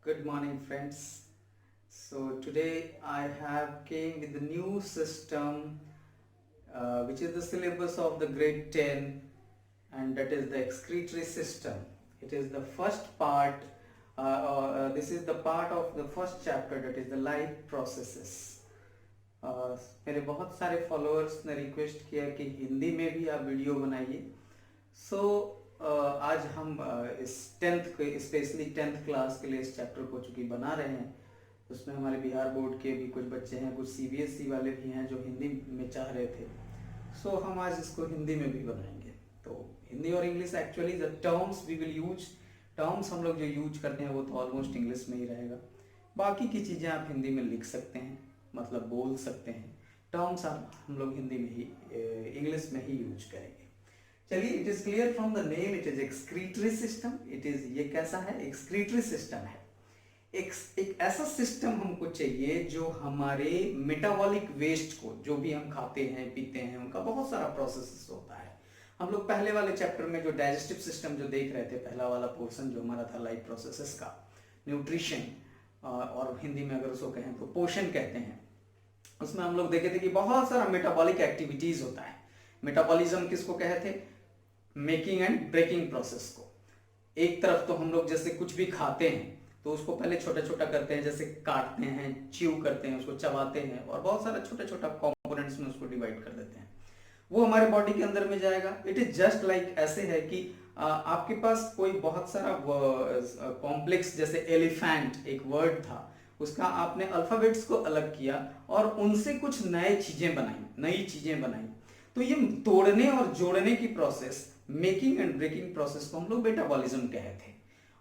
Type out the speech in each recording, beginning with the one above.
Good morning, friends. So today I have came with the new system, which is the syllabus of the grade 10, and that is the excretory system. It is the first part. This is the part of the first chapter, that is the life processes. मेरे बहुत सारे followers ने request किया कि हिंदी में भी आप video बनाइए. सो आज हम इस स्पेशली टेंथ क्लास के लिए इस चैप्टर को चूँकि बना रहे हैं. उसमें हमारे बिहार बोर्ड के भी कुछ बच्चे हैं, कुछ सीबीएसई वाले भी हैं जो हिंदी में चाह रहे थे. सो हम आज इसको हिंदी में भी बनाएंगे. तो हिंदी और English actually the terms we will use, terms हम लोग जो यूज करते हैं वो तो ऑलमोस्ट इंग्लिश में ही रहेगा. बाकी की चीज़ें आप हिंदी में लिख सकते हैं, मतलब बोल सकते हैं. टर्म्स हम लोग हिंदी में ही इंग्लिश में ही यूज करेंगे. चलिए, it is clear from the name, it is excretory system. It is, ये कैसा है? एक्सक्रीटरी सिस्टम है. एक ऐसा सिस्टम हमको चाहिए जो हमारे मेटाबॉलिक वेस्ट को, जो भी हम खाते हैं पीते हैं, उनका बहुत सारा प्रोसेस होता है. हम लोग पहले वाले चैप्टर में जो डाइजेस्टिव सिस्टम जो देख रहे थे, पहला वाला पोर्शन जो हमारा था लाइफ प्रोसेसेस का, न्यूट्रिशन, और हिंदी में अगर उसको कहें तो पोषण कहते हैं, उसमें हम लोग देखे थे कि बहुत सारा मेटाबॉलिक एक्टिविटीज होता है. मेटाबॉलिज्म किसको कहे थे? मेकिंग एंड ब्रेकिंग प्रोसेस को. एक तरफ तो हम लोग जैसे कुछ भी खाते हैं तो उसको पहले छोटा छोटा करते हैं, जैसे काटते हैं, च्यू करते हैं, उसको चबाते हैं और बहुत सारा छोटा छोटा कंपोनेंट्स में उसको डिवाइड कर देते हैं. वो हमारे बॉडी के अंदर में जाएगा. इट इज जस्ट लाइक ऐसे है कि आपके पास कोई बहुत सारा कॉम्प्लेक्स, जैसे एलिफेंट एक वर्ड था, उसका आपने अल्फाबेट्स को अलग किया और उनसे कुछ नई चीजें बनाई. तो ये तोड़ने और जोड़ने की process, making and breaking process को हम लोग मेटाबॉलिज्म कहे थे,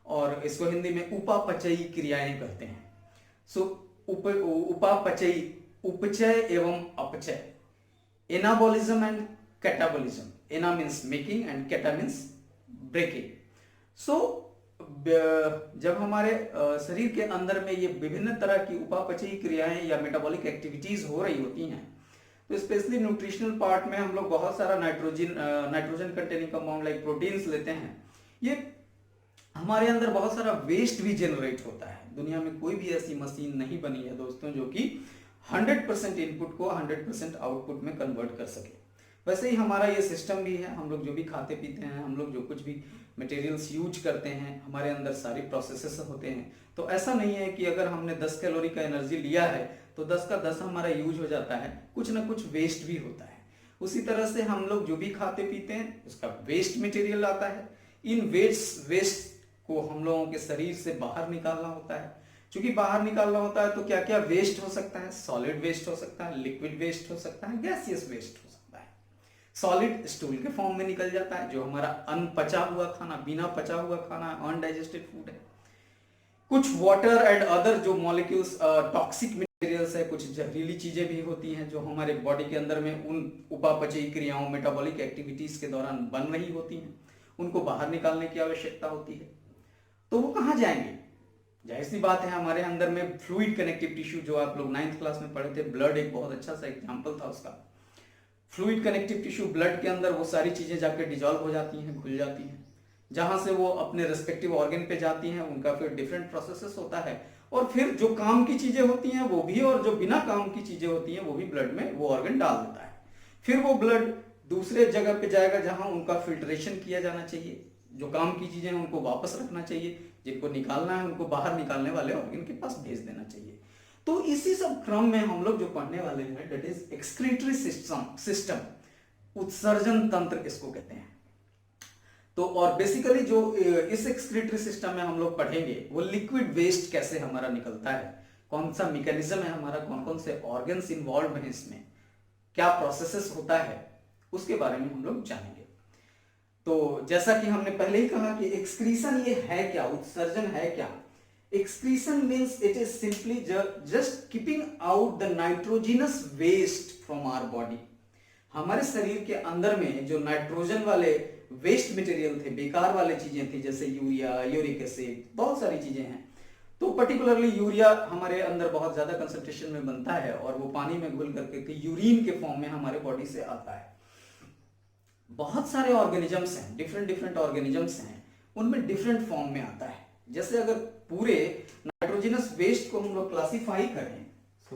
और इसको हिंदी में उपापचयी क्रियाएं कहते हैं. सो उपापचयी, उपचय एवं अपचय, anabolism and catabolism. Ana means making and cata means breaking. So जब हमारे शरीर के अंदर में ये विभिन्न तरह की उपापचयी क्रियाएं या मेटाबॉलिक एक्टिविटीज हो रही होती हैं, तो स्पेशली न्यूट्रिशनल पार्ट में हम लोग बहुत सारा nitrogen containing compound like proteins लेते हैं. ये हमारे अंदर बहुत सारा वेस्ट भी जनरेट होता है. दुनिया में कोई भी ऐसी मशीन नहीं बनी है दोस्तों जो कि 100% इनपुट को 100% आउटपुट में कन्वर्ट कर सके. वैसे ही हमारा ये सिस्टम भी है. हम लोग जो भी खाते पीते हैं, हम लोग जो कुछ भी मटेरियल्स यूज करते हैं, हमारे अंदर सारी प्रोसेसेस होते हैं. तो ऐसा नहीं है कि अगर हमने 10 कैलोरी का एनर्जी लिया है तो 10 का 10 हमारा यूज हो जाता है. कुछ ना कुछ वेस्ट भी होता है. उसी तरह से हम लोग जो भी खाते पीते हैं उसका वेस्ट मटेरियल आता है. इन वेस्ट को हम लोगों के शरीर से बाहर निकालना होता है. क्योंकि बाहर निकालना होता है तो क्या क्या वेस्ट हो सकता है? सॉलिड वेस्ट हो सकता है, लिक्विड वेस्ट हो सकता है, गैसियस वेस्ट हो सकता है. सॉलिड स्टूल के फॉर्म में निकल जाता है, जो हमारा अनपचा हुआ खाना, बिना पचा हुआ खाना, अनडाइजेस्टेड फूड है. कुछ वाटर एंड अदर जो मॉलिक्यूल्स, टॉक्सिक मटेरियल्स है, कुछ जहरीली चीजें भी होती हैं जो हमारे बॉडी के अंदर में उन उपापचयी क्रियाओं, मेटाबॉलिक एक्टिविटीज के दौरान बन रही होती हैं. उनको बाहर निकालने की आवश्यकता होती है. तो वो कहाँ जाएंगे? जाहिर सी बात है, हमारे अंदर में फ्लूइड कनेक्टिव टिश्यू, जो आप लोग 9th क्लास में पढ़े थे, ब्लड एक बहुत अच्छा सा एग्जाम्पल था उसका. फ्लूइड कनेक्टिव टिश्यू, ब्लड के अंदर वो सारी चीजें जाकर डिजॉल्व हो जाती हैं, घुल जाती हैं. जहां से वो अपने रेस्पेक्टिव ऑर्गन पे जाती हैं, उनका फिर डिफरेंट प्रोसेसेस होता है. और फिर जो काम की चीजें होती हैं वो भी, और जो बिना काम की चीजें होती हैं वो भी ब्लड में वो ऑर्गन डाल देता है. फिर वो ब्लड दूसरे जगह पे जाएगा जहां उनका फिल्ट्रेशन किया जाना चाहिए. जो काम की चीजें हैं उनको वापस रखना चाहिए, जिनको निकालना है उनको बाहर निकालने वाले ऑर्गन के पास भेज देना चाहिए. तो इसी सब क्रम में हम लोग जो पढ़ने वाले हैं, दैट इज एक्सक्रीटरी सिस्टम, उत्सर्जन तंत्र इसको कहते हैं. तो और बेसिकली जो इस एक्सक्रीटरी सिस्टम में हम लोग पढ़ेंगे वो लिक्विड वेस्ट कैसे हमारा निकलता है, कौन सा मैकेनिज्म है हमारा, कौन कौन से ऑर्गन्स इन्वॉल्व हैं इसमें, क्या प्रोसेसेस होता है, उसके बारे में हम लोग जानेंगे. तो जैसा कि हमने पहले ही कहा कि एक्सक्रीशन ये है क्या, उत्सर्जन है क्या. Excretion means it is simply just keeping out the nitrogenous waste from our body. हमारे शरीर के अंदर में जो नाइट्रोजन वाले वेस्ट मटेरियल थे, बेकार वाले चीजें थी, जैसे यूरिया, यूरिक एसिड, बहुत सारी चीजें हैं. तो पर्टिकुलरली यूरिया हमारे अंदर बहुत ज्यादा कंसंट्रेशन में बनता है और वो पानी में घुल करके यूरिन के फॉर्म में हमारे बॉडी से आता है. बहुत सारे ऑर्गेनिजम्स हैं, डिफरेंट ऑर्गेनिजम्स हैं, उनमें डिफरेंट फॉर्म में आता है. जैसे अगर पूरे नाइट्रोजनस वेस्ट को हम लोग क्लासिफाई करें तो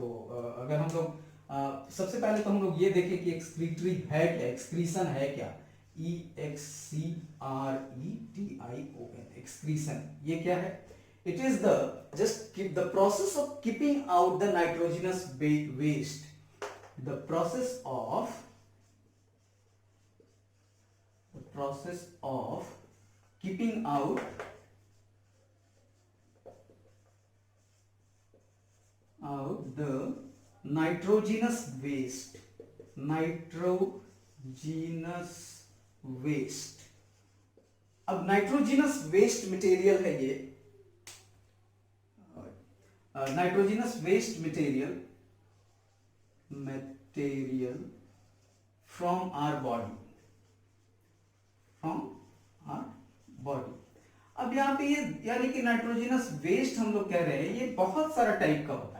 अगर हम लोग सबसे पहले तो हम लोग ये देखें कि एक्सक्रीटरी है क्या, एक्सक्रीशन है क्या, EXCRETION, एक्सक्रीशन ये क्या है? It is the just keep the process of keeping out the nitrogenous waste, the process of keeping out the nitrogenous waste, अब नाइट्रोजिनस वेस्ट मटेरियल है ये, nitrogenous waste material from our body. अब यहाँ पे ये यानी कि नाइट्रोजिनस वेस्ट हम लोग कह रहे हैं ये बहुत सारा टाइप का होता है।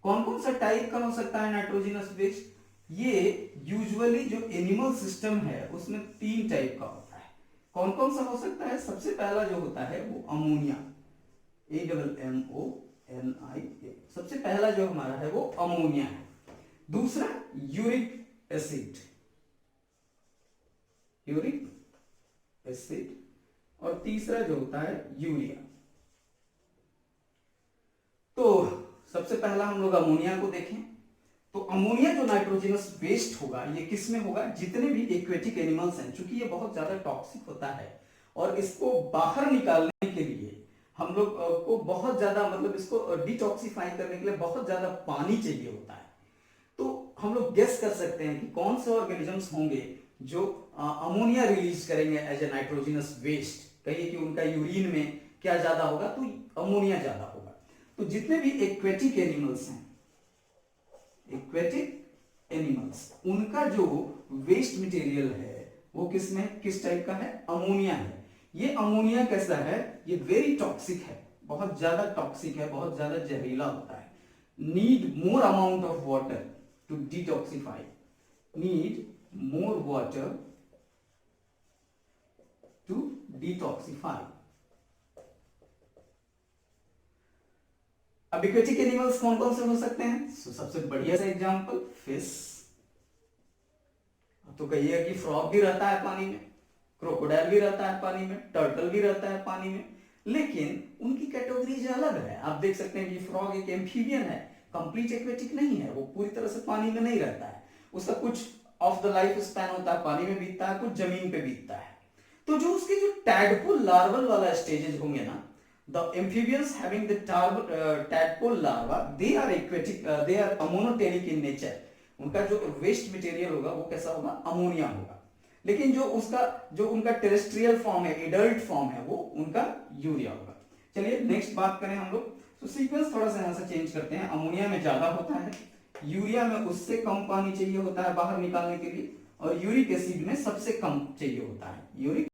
कौन कौन सा टाइप का हो सकता है नाइट्रोजिनस वेस्ट? ये यूजुअली जो एनिमल सिस्टम है उसमें 3 टाइप का होता है। कौन कौन सा हो सकता है? सबसे पहला जो होता है वो अमोनिया, AMMONIA, सबसे पहला जो हमारा है वो अमोनिया है। दूसरा यूरिक एसिड, और तीसरा जो होता है यूरिया। तो सबसे पहला हम लोग अमोनिया को देखें तो अमोनिया जो नाइट्रोजनस वेस्ट होगा ये किस में होगा? जितने भी एक्वेटिक एनिमल्स हैं, चूंकि ये बहुत ज्यादा टॉक्सिक होता है और इसको बाहर निकालने के लिए हम लोग को बहुत ज्यादा मतलब इसको डिटॉक्सिफाई करने के लिए बहुत ज्यादा पानी चाहिए होता है। तो हम लोग गेस कर सकते हैं कि कौन से ऑर्गेनिजम्स होंगे जो अमोनिया रिलीज करेंगे एज ए नाइट्रोजनस वेस्ट। कहिए कि उनका यूरिन में क्या ज्यादा होगा? तो अमोनिया ज्यादा होगा। तो जितने भी एक्वेटिक एनिमल्स हैं, उनका जो वेस्ट मटेरियल है वो किस टाइप का है? अमोनिया है। ये अमोनिया कैसा है? ये वेरी टॉक्सिक है, बहुत ज्यादा टॉक्सिक है, बहुत ज्यादा जहरीला होता है। Need more amount of water to detoxify, need more water to detoxify. अब एक्वेटिक एनिमल्स कौन कौन से हो सकते हैं? सबसे बढ़िया सा एग्जांपल फिश। तो कहिए कि फ्रॉग भी रहता है पानी में, क्रोकोडाइल भी रहता है पानी में, टर्टल भी रहता है पानी में, लेकिन उनकी कैटेगरीज अलग है। आप देख सकते हैं कि फ्रॉग एक एम्फीबियन है, कंप्लीट एक्वेटिक नहीं है, वो पूरी तरह से पानी में नहीं रहता है। उसका कुछ ऑफ द लाइफ स्पैन होता है पानी में बीतता है, कुछ जमीन पे बीतता है। तो जो उसके जो टैडपोल लार्वल वाला स्टेजेस होंगे ना, the amphibians having the tadpole larva, they are aquatic, they are ammonotelic in nature. उनका जो वेस्ट मटेरियल होगा वो कैसा होगा? अमोनिया होगा। लेकिन जो उनका टेरेस्ट्रियल फॉर्म है, एडल्ट फॉर्म है, वो उनका यूरिया होगा। चलिए नेक्स्ट बात करें हम लोग। तो सीक्वेंस थोड़ा सा यहाँ से चेंज करते हैं। अमोनिया में ज्यादा होता है, यूरिया में उससे कम पानी चाहिए होता है बाहर निकालने के लिए, और यूरिक एसिड में सबसे कम चाहिए होता है, यूरिक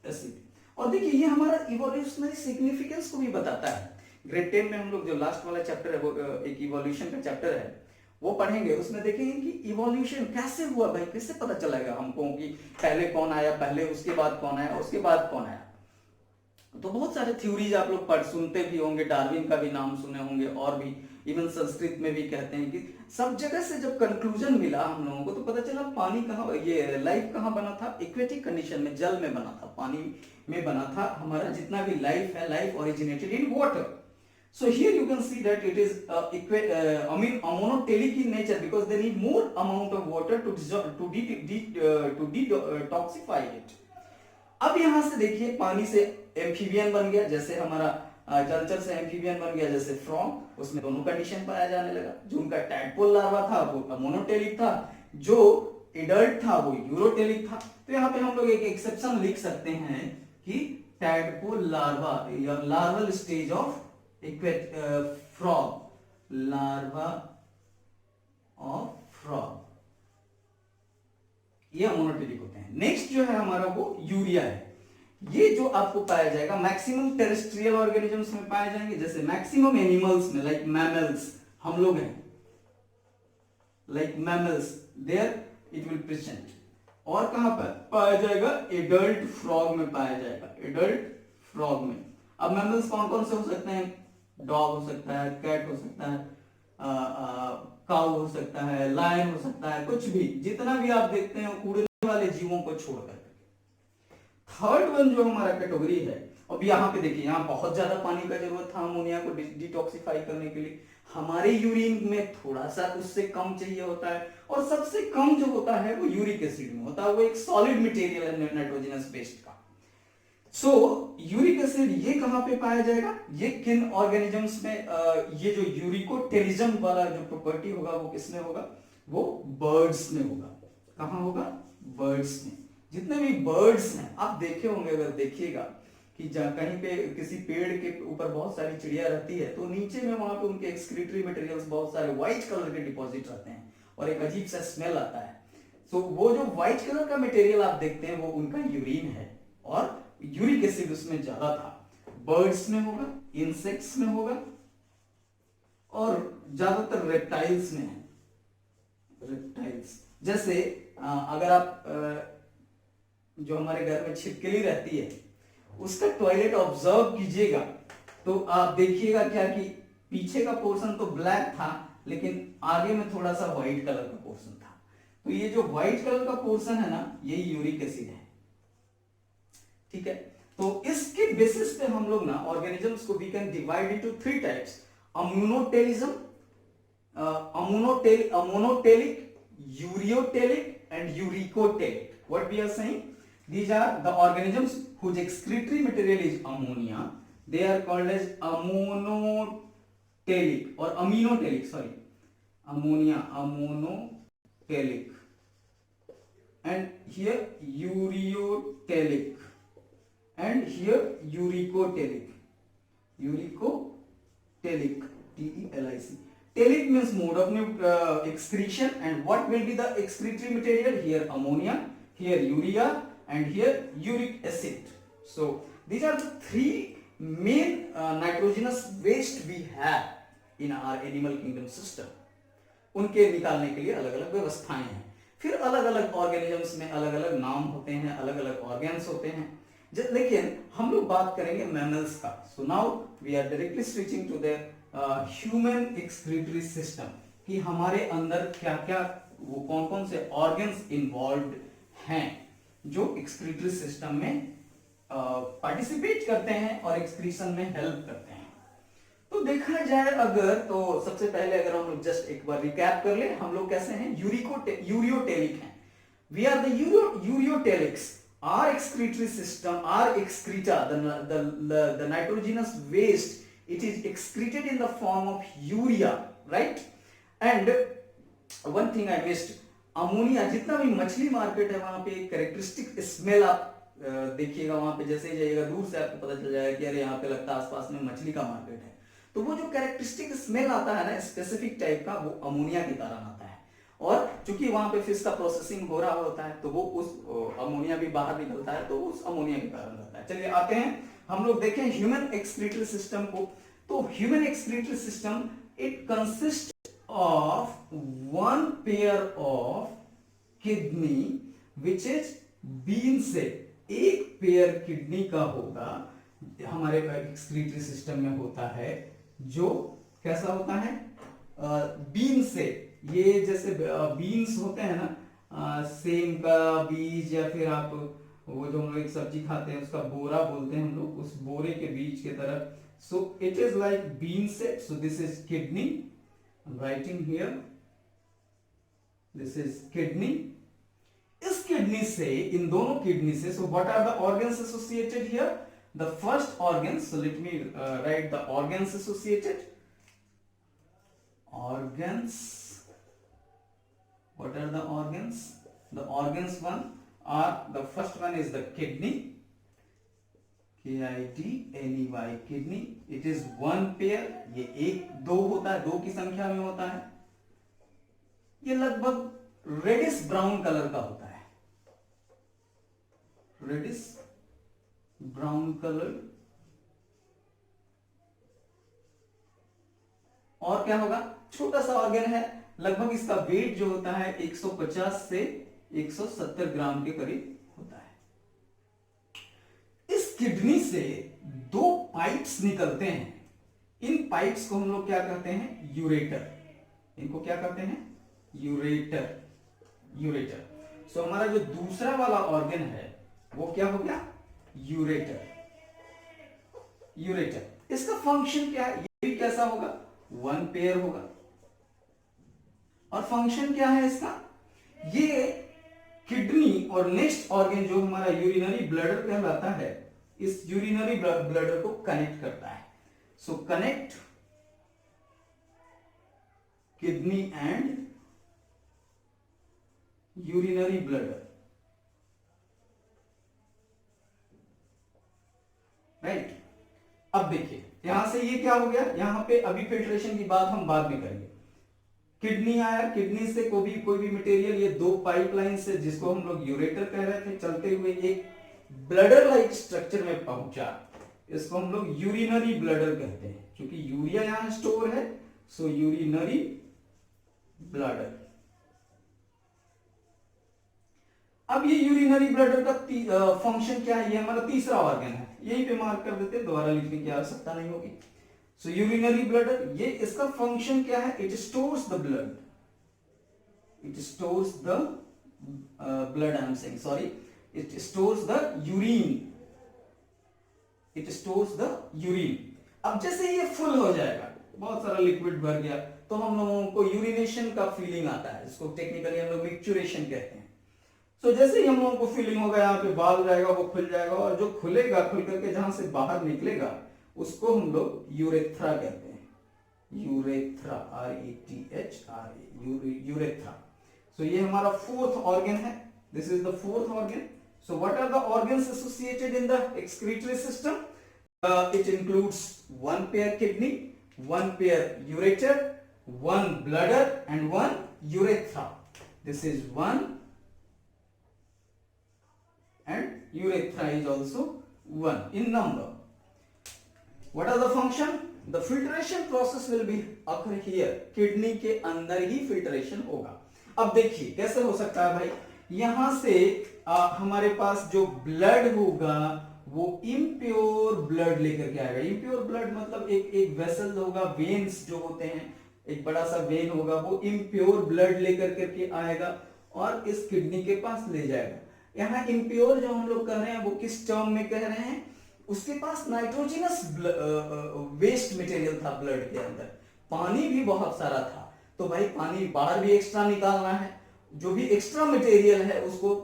एसिड। और देखिए ये हमारा इवोल्यूशनरी सिग्निफिकेंस को भी बताता है। ग्रेड 10 में हम लोग जो लास्ट वाला चैप्टर है वो एक इवोल्यूशन का चैप्टर है, वो पढ़ेंगे। उसमें देखेंगे कि इवोल्यूशन कैसे हुआ भाई, कैसे पता चलेगा हमको कि पहले कौन आया, पहले उसके बाद कौन आया, उसके बाद कौन आया। तो बहुत सारे थ्योरीज आप लोग सुनते भी होंगे, डार्विन का भी नाम सुने होंगे, और भी इवन संस्कृत में भी कहते हैं कि सब जगह से जब कंक्लूजन मिला हम लोगों को तो पता चला पानी कहाँ, ये लाइफ कहाँ बना था? एक्वेटिक कंडीशन में, जल में बना था, पानी में बना था। हमारा जितना भी लाइफ है, life originated in water. So here you can see that it is ammonotelic in nature because they need more amount of water to detoxify it. अब यहां से देखिए पानी से एम्फीबियन बन गया, जैसे हमारा जलचर से एम्फीबियन बन गया, जैसे फ्रॉग, उसमें दोनों कंडीशन पाया जाने लगा। जो उनका टैडपोल लार्वा था वो अमोनोटेलिक था, जो एडल्ट था वो यूरोटेलिक था। तो यहाँ पे हम लोग एक एक्सेप्शन लिख सकते हैं कि टैडपोल लार्वा या larval stage of frog, larva of frog, ये अमोनोटेलिक होते हैं। नेक्स्ट जो है हमारा वो यूरिया है। ये जो आपको पाया जाएगा मैक्सिमम टेरेस्ट्रियल ऑर्गेनिजम्स में पाए जाएंगे, जैसे मैक्सिमम एनिमल्स में, लाइक मैमल्स, हम लोग हैं, like mammals, there it will present. और कहां पर पाया जाएगा? एडल्ट फ्रॉग में पाया जाएगा, एडल्ट फ्रॉग में। अब मैमल्स कौन कौन से हो सकते हैं? डॉग हो सकता है, कैट हो सकता है, काऊ हो सकता है, लायन हो सकता है, कुछ भी, जितना भी आप देखते हैं उड़ने वाले जीवों को छोड़कर। थर्ड वन जो हमारा कैटेगरी है, अब यहाँ पे देखिए, यहाँ बहुत ज्यादा पानी का जरूरत था अमोनिया को डिटॉक्सिफाई करने के लिए, हमारे यूरिन में थोड़ा सा उससे कम चाहिए होता है, और सबसे कम जो होता है वो यूरिक एसिड में होता है, वो एक सॉलिड मटेरियल है नाइट्रोजनस बेस्ड का। सो यूरिक एसिड ये कहां पे पाया जाएगा, ये किन ऑर्गेनिजम्स में, ये जो यूरिकोटेलिज्म वाला जो प्रॉपर्टी होगा वो किसमें होगा, वो बर्ड्स में होगा। कहां होगा, बर्ड्स में। जितने भी बर्ड्स हैं आप देखे होंगे, अगर देखिएगा कि कहीं पे किसी पेड़ के ऊपर बहुत सारी चिड़िया रहती है, तो नीचे में वहां पे उनके एक्सक्रीटरी मटेरियल्स बहुत सारे व्हाइट कलर के डिपॉजिट रहते हैं और एक अजीब सा स्मेल आता है। सो वो जो व्हाइट कलर का मटेरियल आप देखते हैं वो उनका यूरिन है, और यूरिक एसिड उसमें ज्यादा था। बर्ड्स में होगा, इंसेक्ट्स में होगा, और ज्यादातर रेप्टाइल्स में है। रेप्टाइल्स जैसे अगर आप जो हमारे घर में छिपकली रहती है उसका टॉयलेट ऑब्जर्व कीजिएगा, तो आप देखिएगा क्या कि पीछे का पोर्शन तो ब्लैक था, लेकिन आगे में थोड़ा सा व्हाइट कलर का पोर्शन था। तो ये जो व्हाइट कलर का पोर्शन है ना, ये यूरिक एसिड है। ठीक है, तो इसके बेसिस पे हम लोग ना ऑर्गेनिजम्स को we can divide into three types, ammonotelism, ammonotelic, ureotelic and uricotelic. What we are saying, these are the organisms whose excretory material is ammonia. They are called as ammoniotelic or aminotelic, sorry, ammonia, ammoniotelic, and here ureotelic, and here uricotelic, uricotelic, T-E-L-I-C. Telic means mode of excretion, and what will be the excretory material? Here ammonia, here urea, and here uric acid. So these are the three main nitrogenous waste we have in our animal kingdom system. उनके निकालने के लिए अलग अलग व्यवस्थाएं हैं। फिर अलग अलग ऑर्गेनिजम्स में अलग अलग नाम होते हैं, अलग अलग ऑर्गेन्स होते हैं। लेकिन हम लोग बात करेंगे मैमल्स का। So now we are directly switching to the human excretory system, कि हमारे अंदर क्या क्या, वो कौन कौन से ऑर्गन्स इन्वॉल्व हैं जो एक्सक्रीटरी सिस्टम में पार्टिसिपेट करते हैं और एक्सक्रीशन में हेल्प करते हैं। तो देखा जाए अगर, तो सबसे पहले अगर हम लोग जस्ट एक बार रिकैप कर ले, हम लोग कैसे हैं, यूरियोटेलिक हैं। We are the ureotelics. Our excretory system, our excreta, the nitrogenous waste, it is excreted in the form of urea, right? And one thing I missed, ammonia, जितना भी मछली मार्केट है वहां पे एक कैरेक्टरिस्टिक स्मेल आप देखिएगा, वहां पे जैसे ही जाइएगा दूर से आपको पता चल जाएगा कि अरे यहाँ पे लगता है आसपास में मछली का मार्केट है। तो वो जो कैरेक्टरिस्टिक स्मेल आता है ना, स्पेसिफिक टाइप का, वो अमोनिया के कारण आता है। और चूंकि वहां पे फिश का प्रोसेसिंग हो रहा होता है, तो वो उस अमोनिया भी बाहर निकलता है, तो उस अमोनिया के कारण रहता है। चलिए आते हैं, हम लोग देखें ह्यूमन एक्सक्रीटरी सिस्टम को। तो human excretory system, it consist of one pair of kidney which is bean से, एक पेयर किडनी का होगा हमारे एक्सक्रीटरी सिस्टम में होता है, जो कैसा होता है, बीन से। ये जैसे बीन्स होते हैं ना, सेम का बीज, या फिर आप वो जो हम लोग एक सब्जी खाते हैं उसका बोरा बोलते हैं हम लोग, उस बोरे के बीज के तरफ। So it is like bean set. So this is kidney, I am writing here, this is kidney. इस किडनी से, इन दोनों किडनी से, so what are the organs associated here? The first organ, so let me write the organs associated. Organs. What are the organs? The organs one are, the first one is the kidney, K-I-D-N-E-Y, kidney. It is one pair. ये एक दो होता है, दो की संख्या में होता है। ये लगभग रेडिश ब्राउन कलर का होता है, रेडिश ब्राउन कलर। और क्या होगा, छोटा सा ऑर्गन है, लगभग इसका वेट जो होता है 150 से 170 ग्राम के करीब होता है। इस किडनी से दो पाइप्स निकलते हैं, इन पाइप्स को हम लोग क्या कहते हैं, यूरेटर। इनको क्या कहते हैं, यूरेटर, यूरेटर। सो हमारा जो दूसरा वाला ऑर्गन है वो क्या हो गया, यूरेटर, यूरेटर। इसका फंक्शन क्या है, ये भी कैसा होगा, वन पेयर होगा। और फंक्शन क्या है इसका, ये किडनी और नेक्स्ट ऑर्गन जो हमारा यूरिनरी ब्लडर कहलाता है, इस यूरिनरी ब्लडर को कनेक्ट करता है। सो connect kidney and urinary bladder, right. अब देखिए यहां से ये क्या हो गया, यहां पे अभी फिल्ट्रेशन की बात हम बाद में करेंगे। किडनी आया, किडनी से कोई भी मटेरियल, ये दो पाइपलाइन से जिसको हम लोग यूरेटर कह रहे थे, चलते हुए एक ब्लडर लाइक स्ट्रक्चर में पहुंचा, इसको हम लोग यूरिनरी ब्लडर कहते हैं, क्योंकि यूरिया यहां स्टोर है। सो यूरिनरी ब्लडर। अब ये यूरिनरी ब्लडर का फंक्शन क्या है, ये हमारा तीसरा ऑर्गन है, यहीं पे मार्क कर देते हैं, दोबारा लिखने की आवश्यकता नहीं होगी। सो यूरिनरी ब्लडर, ये इसका फंक्शन क्या है, it stores the blood, it stores the blood, I am saying sorry, it stores the urine, it stores the urine. अब जैसे ये फुल हो जाएगा, बहुत सारा लिक्विड भर गया, तो हम लोगों को यूरिनेशन का फीलिंग आता है, इसको टेक्निकली हम लोग मिक्चुरेशन कहते हैं। तो जैसे ही हम लोगों को फीलिंग होगा, यहाँ पे बाल जाएगा, वो खुल जाएगा, और जो खुलेगा, खुल करके जहां से बाहर निकलेगा उसको हम लोग यूरेथ्रा कहते हैं, यूरेथ्रा, RETHRA, यूरेथ्रा। सो ये हमारा फोर्थ ऑर्गन है, this is the fourth organ. So what are the organs associated in the excretory system, it includes one pair kidney, one pair ureter, one bladder and one urethra. This is one, and urethra is also one in number. What are the function? The filtration process will be occur here. Kidney के अंदर ही filtration होगा। अब देखिए कैसे हो सकता है भाई, यहां से हमारे पास जो ब्लड होगा वो इम्प्योर ब्लड लेकर के आएगा। इम्प्योर ब्लड मतलब एक वेसल होगा, वेन्स जो होते हैं, एक बड़ा सा वेन होगा, वो इम्प्योर ब्लड लेकर करके आएगा और इस किडनी के पास ले जाएगा। यहाँ इम्प्योर जो हम लोग कह रहे हैं वो किस टर्म में कह रहे हैं, उसके पास नाइट्रोजनस वेस्ट मटेरियल था ब्लड के अंदर, पानी भी बहुत सारा था, तो भाई पानी बाहर भी एक्स्ट्रा निकालना है, जो भी एक्स्ट्रा मटेरियल है उसको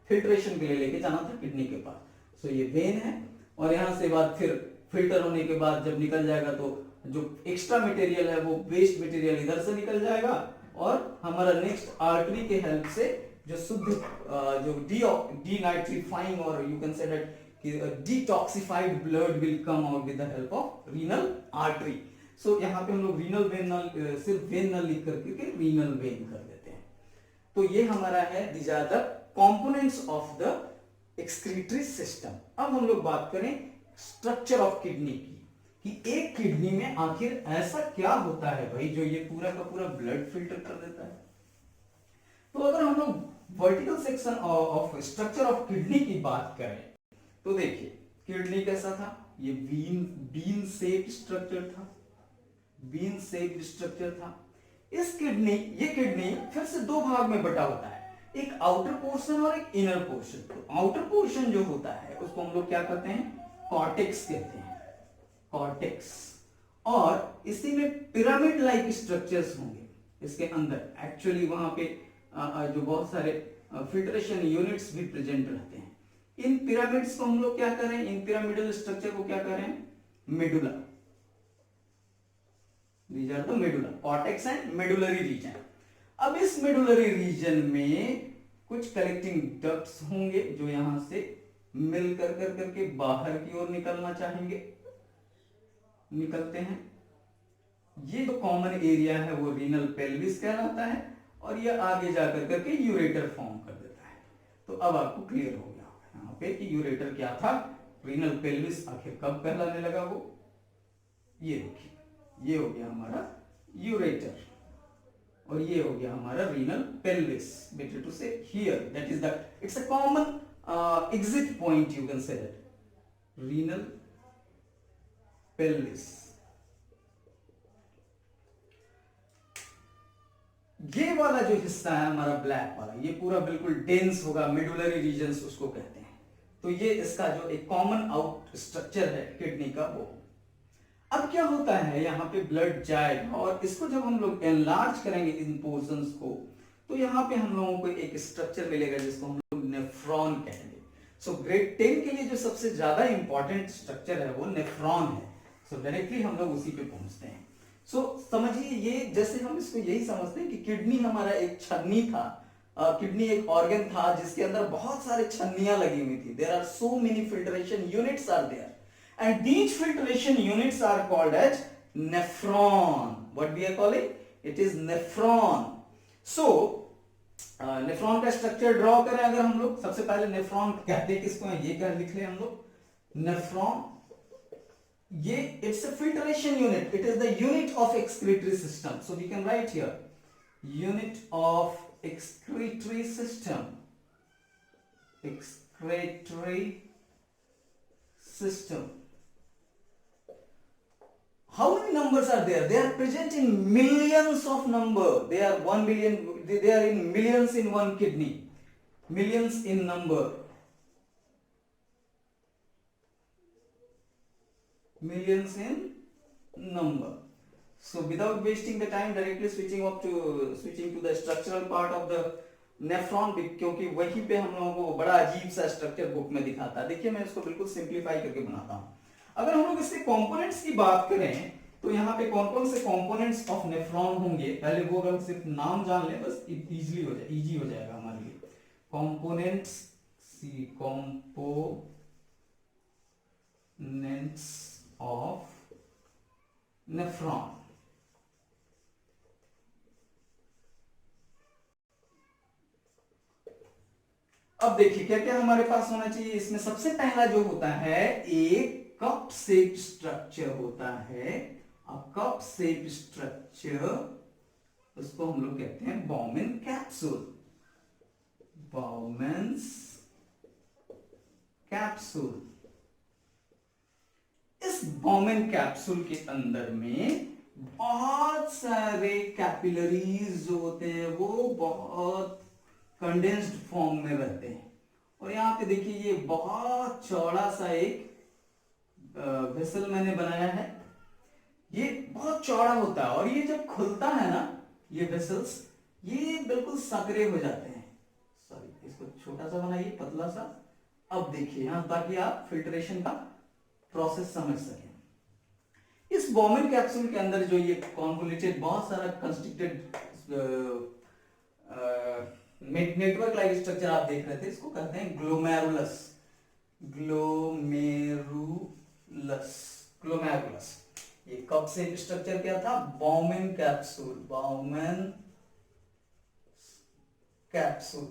फिल्ट्रेशन के लिए लेके जाना था किडनी के पास। सो ये वेन है, और यहां से बाद फिर फिल्टर होने के बाद जब निकल जाएगा तो जो एक्स्ट्रा मटेरियल है वो वेस्ट मटेरियल इधर से निकल जाएगा, और हमारा नेक्स्ट आर्टरी के हेल्प से जो शुद्ध जो डीनाइट्रीफाइंग और you can say that detoxified blood will come out with the help of renal artery. So यहाँ पे हम लोग रीनल वेन सिर्फ वेन न लिख करके रीनल वेन कर देते हैं। तो ये हमारा है, these are the components of the excretory system. अब हम लोग बात करें स्ट्रक्चर ऑफ किडनी की, कि एक किडनी में आखिर ऐसा क्या होता है भाई जो ये पूरा का पूरा ब्लड फिल्टर कर देता है। तो अगर हम लोग vertical section of structure of kidney की बात करें तो देखिए किडनी कैसा था, ये बीन शेप्ड स्ट्रक्चर था, बीन शेप्ड स्ट्रक्चर था। ये किडनी फिर से दो भाग में बटा होता है, एक आउटर पोर्शन और एक इनर पोर्शन। तो आउटर पोर्शन जो होता है उसको हम लोग क्या कहते हैं, कॉर्टेक्स कहते हैं, कॉर्टेक्स। और इसी में पिरामिड लाइक स्ट्रक्चर्स होंगे इसके अंदर। एक्चुअली वहां पे जो बहुत सारे फिल्ट्रेशन यूनिट्स भी प्रेजेंट रहते हैं। इन पिरामिड्स को हम लोग क्या करें, इन पिरामिडल स्ट्रक्चर को क्या करें, medulla. These are the medulla, cortex and medullary region. अब इस मेडुलरी रीजन में कुछ कलेक्टिंग डक्ट्स होंगे जो यहां से मिल कर करके बाहर की ओर निकलना चाहेंगे, निकलते हैं। ये जो कॉमन एरिया है वो रीनल पेल्विस कहलाता है, और ये आगे जाकर करके यूरेटर फॉर्म कर देता है। तो अब आपको क्लियर हो गया यहाँ पे कि यूरेटर क्या था, रीनल पेल्विस आखिर कब कहलाने लगा वो। ये देखिए, ये हो गया हमारा यूरेटर, और ये हो गया हमारा रीनल पेल्विस। बेटर टू से here, that is the it's a common exit point, you can say that renal pelvis. ये वाला जो हिस्सा है हमारा ब्लैक वाला, ये पूरा बिल्कुल डेंस होगा, मेडुलरी रीजन्स उसको कहते हैं। तो ये इसका जो एक कॉमन आउट स्ट्रक्चर है किडनी का वो। अब क्या होता है, यहाँ पे ब्लड जाएगा और इसको जब हम लोग एनलार्ज करेंगे इन पोर्शंस को, तो यहाँ पे हम लोगों को एक स्ट्रक्चर मिलेगा जिसको हम लोग नेफ्रॉन कहेंगे। सो ग्रेड 10 के लिए जो सबसे ज्यादा इंपॉर्टेंट स्ट्रक्चर है वो नेफ्रॉन है। सो डायरेक्टली हम लोग उसी पे पहुंचते हैं। सो समझिए, ये जैसे हम इसको यही समझते हैं कि किडनी हमारा एक छन्नी था, किडनी एक ऑर्गन था जिसके अंदर बहुत सारे छन्नियां लगी हुई थी। There are so many filtration units are there and these filtration units are called as nephron. What we are calling? It is nephron. So nephron का स्ट्रक्चर ड्रॉ करें अगर हम लोग, सबसे पहले नेफ्रॉन कहते हैं किसको है, ये क्या लिख ले हम लोग, नेफ्रॉन। ये it's a filtration unit, it is the unit of excretory system. So we can write here unit of excretory system, excretory system. How many numbers are there? They are present in millions of number. They are 1 billion, they are in millions in one kidney, millions in number, millions in number. So without wasting the time, directly switching to the structural part of the nephron, क्योंकि वहीं पे हम लोगों को बड़ा अजीब सा structure book में दिखाता है। देखिए मैं इसको बिल्कुल सिंप्लीफाई करके बनाता हूं। अगर हम लोग इसके कंपोनेंट्स की बात करें तो यहाँ पे कौन कौन से कंपोनेंट्स ऑफ नेफ्रॉन होंगे, पहले वो अगर सिर्फ नाम जान ले बस इजी हो जाएगा हमारे लिए। Components, see components of nephron. अब देखिए क्या क्या हमारे पास होना चाहिए। इसमें सबसे पहला जो होता है एक कप शेप स्ट्रक्चर होता है। कप शेप स्ट्रक्चर, उसको हम लोग कहते हैं बॉमेन कैप्सूल, बॉमेन्स कैप्सूल। इस बॉमेन कैप्सूल के अंदर में बहुत सारे कैपिलरीज जो होते हैं वो बहुत कंडेंस्ड फॉर्म में रहते हैं। और यहाँ पे देखिए ये बहुत चौड़ा सा एक वेसल मैंने बनाया है, ये बहुत चौड़ा होता है और ये जब खुलता है ना, ये वेसल्स ये बिल्कुल सकरे हो जाते हैं। सॉरी, इसको छोटा सा बनाइए, पतला सा। अब देखिए यहाँ, ताकि आप फिल्ट्रेशन का प्रोसेस समझ सकें। इस बॉमेन कैप्सूल के अंदर जो ये कॉन्वोल्यूटेड बहुत सारा कंस्ट्रिक्टेड नेटवर्क लाइक स्ट्रक्चर आप देख रहे थे, इसको कहते हैं ग्लोमेरुलस, ग्लोमेरुलस। ये कप शेप स्ट्रक्चर क्या था, बॉमेन कैप्सूल, बॉमेन कैप्सूल।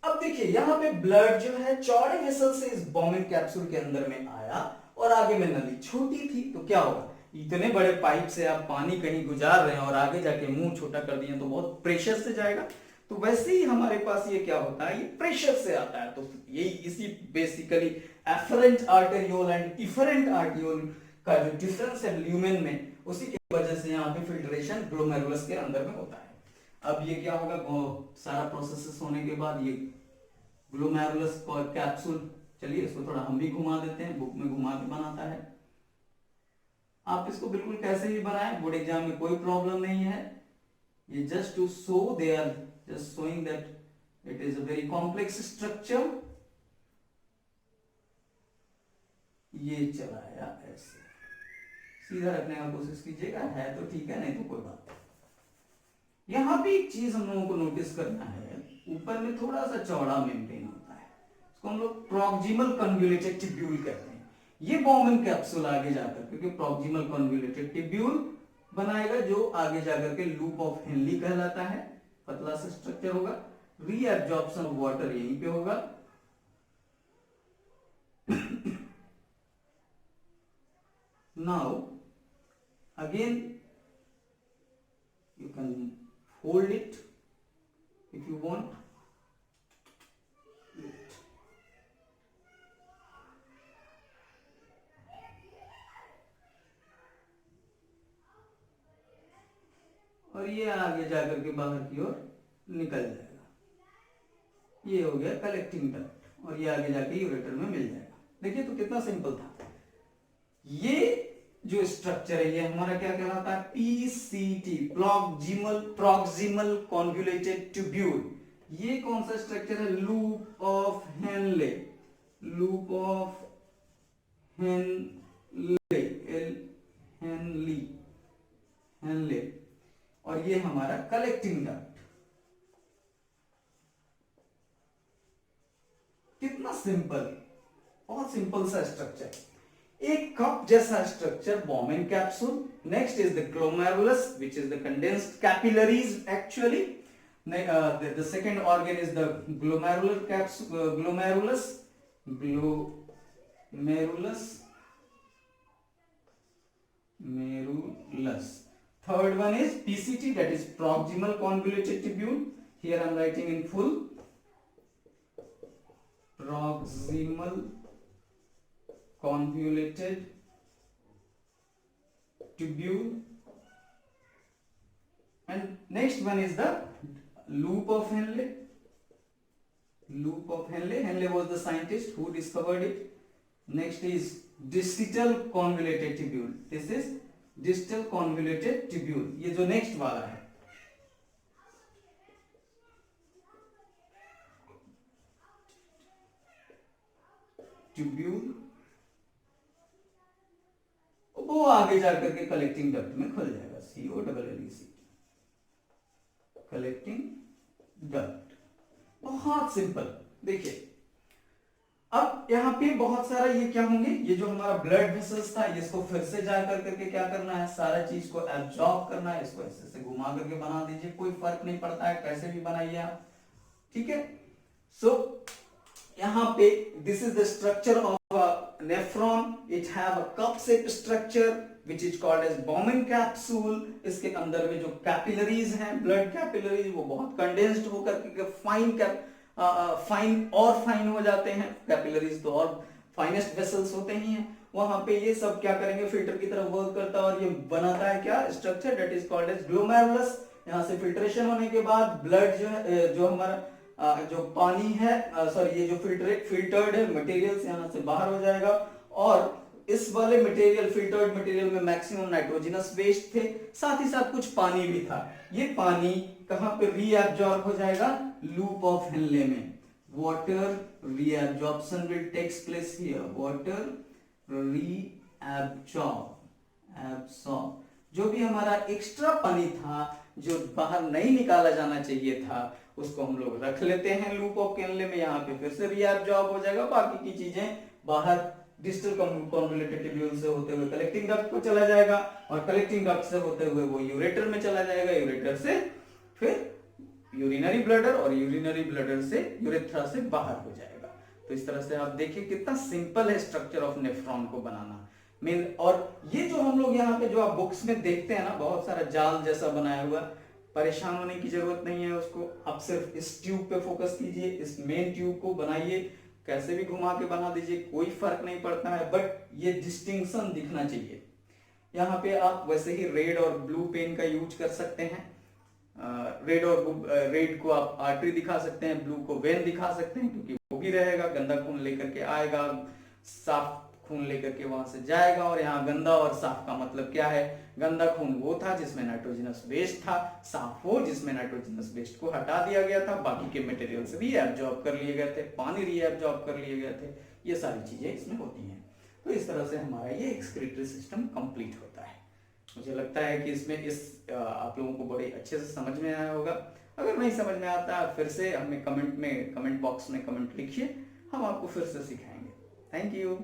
अब देखिए यहाँ पे ब्लड जो है चौड़े वेसल से इस बॉमेन कैप्सूल के अंदर में आया और आगे में नली छोटी थी, तो क्या होगा, इतने बड़े पाइप से आप पानी कहीं गुजार रहे हैं और आगे जाके मुंह छोटा कर दिए तो बहुत प्रेशर से जाएगा। तो वैसे ही हमारे पास ये क्या होता है, ये प्रेशर से आता है। तो यही इसी basically afferent arteriole and efferent arteriole का जो डिफरेंस है ल्यूमेन में, उसी की वजह से यहाँ पे फिल्ट्रेशन ग्लोमेरुलस के अंदर में होता है। अब ये क्या होगा, सारा प्रोसेस होने के बाद ये ग्लोमेरुलस कैप्सूल, चलिए इसको थोड़ा हम भी घुमा देते हैं, बुक में घुमा के बनाता है। आप इसको बिल्कुल कैसे भी बनाएं, बोर्ड एग्जाम में कोई प्रॉब्लम नहीं है। ये just to show, they are just showing that it is a very complex structure. ये चलाया ऐसे, सीधा रखने का कोशिश कीजिएगा, है तो ठीक है, नहीं तो कोई बात नहीं। यहां भी एक चीज हम लोगों को नोटिस करना है, ऊपर में थोड़ा सा चौड़ा मेंटेन होता है, इसको हम लोग प्रॉक्सिमल कन्वोल्यूटेड टिब्यूल कहते हैं। ये बॉमेन कैप्सूल आगे जाकर क्योंकि प्रॉक्सिमल कन्वोल्यूटेड टिब्यूल बनाएगा जो आगे जाकर के लूप ऑफ हेनली कहलाता है, पतला सा स्ट्रक्चर होगा। रीअब्जॉर्प्शन ऑफ वाटर यहीं पे होगा। Now again you can hold it if you want. ये आगे जाकर के बाहर की ओर निकल जाएगा। ये हो गया कलेक्टिंग डक्ट और ये आगे जाके यूरेटर में मिल जाएगा। देखिए तो कितना सिंपल था। ये जो स्ट्रक्चर है ये हमारा क्या कहलाता है, पीसीटी, प्रॉक्सिमल कॉन्वोल्यूटेड ट्यूब्यूल। ये कौन सा स्ट्रक्चर है, loop of Henle, loop of Henle, Henle, और ये हमारा कलेक्टिंग डक्ट। कितना सिंपल, बहुत सिंपल सा स्ट्रक्चर, एक कप जैसा स्ट्रक्चर, बॉम्बिंग capsule. Next is the glomerulus which is the condensed capillaries actually. The second organ is the glomerular capsule, glomerulus. Third one is PCT, that is proximal convoluted tubule. Here I am writing in full, proximal convoluted tubule. And next one is the loop of Henle. Loop of Henle. Henle was the scientist who discovered it. Next is distal convoluted tubule. This is distal convoluted tubule. ये जो next वाला है, tubule, वो आगे जाकर के collecting duct में खुल जाएगा, COLLEC, कलेक्टिंग डक्ट। बहुत सिंपल। देखिए अब यहाँ पे बहुत सारा ये क्या होंगे, ये जो हमारा ब्लड वेसल्स था, इसको फिर से जा करके क्या करना है, सारा चीज को एब्जॉर्ब करना है। इसको ऐसे से घुमा करके बना दीजिए, कोई फर्क नहीं पड़ता है कैसे भी बनाइए आप, ठीक है। सो यहाँ पे this is the structure of nephron, it have a cup shape structure which is called as Bowman capsule। इसके अंदर में जो कैपिलरीज हैं, ब्लड कैपिलरीज, वो बहुत कंडेंस्ड होकर के फाइन और फाइन हो जाते हैं। कैपिलरीज तो और फाइनेस्ट वेसल्स होते ही हैं। वहां पे ये सब क्या करेंगे, फिल्टर की तरह वर्क करता है और ये बनाता है क्या, structure that is called as glomerulus. यहाँ से फिल्ट्रेशन होने के बाद ब्लड जो है, जो हमारा जो पानी है, सॉरी ये जो फिल्टर्ड है मटेरियल्स यहाँ से बाहर हो जाएगा। और इस वाले मटेरियल, फिल्टर्ड मटेरियल में मैक्सिमम नाइट्रोजनस वेस्ट थे, साथ ही साथ कुछ पानी भी था। ये पानी कहां पे रीअब्जॉर्ब हो जाएगा, लूप ऑफ हेनले में। Water reabsorption will takes place here, water reabsorb, जो भी हमारा एक्स्ट्रा पानी था जो बाहर नहीं निकाला जाना चाहिए था, उसको हम लोग रख लेते हैं लूप ऑफ हेनले में। यहाँ पे फिर से रीअब्जॉर्ब हो जाएगा, बाकी की चीजें बाहर डिस्टल कॉन्वोल्यूटेड ट्यूब्यूल से होते हुए कलेक्टिंग डक्ट को चला जाएगा, और कलेक्टिंग डक्ट से होते हुए वो यूरेटर में चला जाएगा, यूरेटर से फिर यूरिनरी ब्लडर, और यूरिनरी ब्लडर से यूरेथ्रा से बाहर हो जाएगा। तो इस तरह से आप देखिए कितना सिंपल है स्ट्रक्चर ऑफ नेफ्रॉन को बनाना। मेन और ये जो हम लोग यहाँ पे जो आप बुक्स में देखते हैं ना, बहुत सारा जाल जैसा बनाया हुआ, परेशान होने की जरूरत नहीं है उसको। आप सिर्फ इस ट्यूब पे फोकस कीजिए, इस मेन ट्यूब को बनाइए, कैसे भी घुमा के बना दीजिए, कोई फर्क नहीं पड़ता है, बट ये डिस्टिंक्शन दिखना चाहिए। यहाँ पे आप वैसे ही रेड और ब्लू पेन का यूज कर सकते हैं। रेड को आप आर्टरी दिखा सकते हैं, ब्लू को वेन दिखा सकते हैं, क्योंकि वो भी रहेगा, गंदा खून लेकर के आएगा, साफ खून लेकर के वहां से जाएगा। और यहाँ गंदा और साफ का मतलब क्या है, गंदा खून वो था जिसमें नाइट्रोजनस वेस्ट था, साफ वो जिसमें नाइट्रोजनस वेस्ट को हटा दिया गया था, बाकी के मटेरियल्स रीअब्जॉर्ब कर लिए गए थे, पानी रीअब्जॉर्ब कर लिए गए थे, ये सारी चीजें इसमें होती हैं। तो इस तरह से हमारा ये एक्सक्रीटरी सिस्टम कंप्लीट होता है। मुझे लगता है कि इसमें आप लोगों को बड़े अच्छे से समझ में आया होगा। अगर नहीं समझ में आता फिर से हमें कमेंट बॉक्स में कमेंट लिखिए, हम आपको फिर से सिखाएंगे। Thank you.